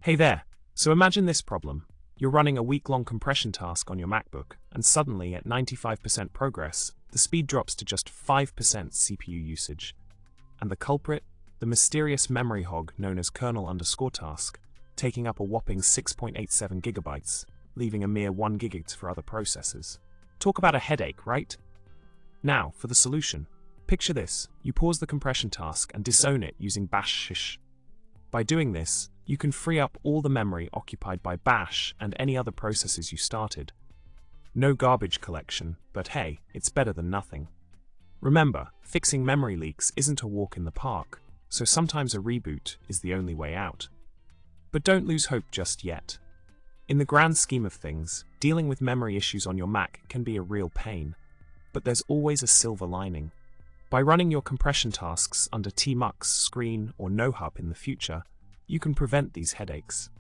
Hey there! So imagine this problem. You're running a week-long compression task on your MacBook, and suddenly, at 95% progress, the speed drops to just 5% CPU usage. And the culprit? The mysterious memory hog known as kernel_task, taking up a whopping 6.87 gigabytes, leaving a mere 1 gigabyte for other processors. Talk about a headache, right? Now, for the solution. Picture this: you pause the compression task and disown it using bash. By doing this, you can free up all the memory occupied by bash and any other processes you started. No garbage collection, but hey, it's better than nothing. Remember, fixing memory leaks isn't a walk in the park, so sometimes a reboot is the only way out. But don't lose hope just yet. In the grand scheme of things, dealing with memory issues on your Mac can be a real pain, but there's always a silver lining. By running your compression tasks under tmux, screen, or no-hub in the future, you can prevent these headaches.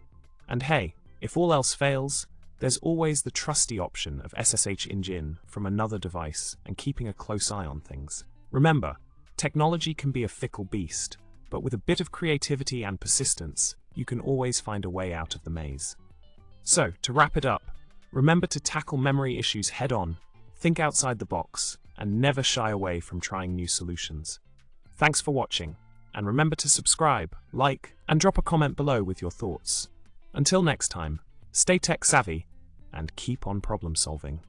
And hey, if all else fails, there's always the trusty option of SSH engine from another device and keeping a close eye on things. Remember, technology can be a fickle beast, but with a bit of creativity and persistence, you can always find a way out of the maze. So, to wrap it up, remember to tackle memory issues head-on, think outside the box, and never shy away from trying new solutions. Thanks for watching, and remember to subscribe, like, and drop a comment below with your thoughts. Until next time, stay tech savvy and keep on problem solving.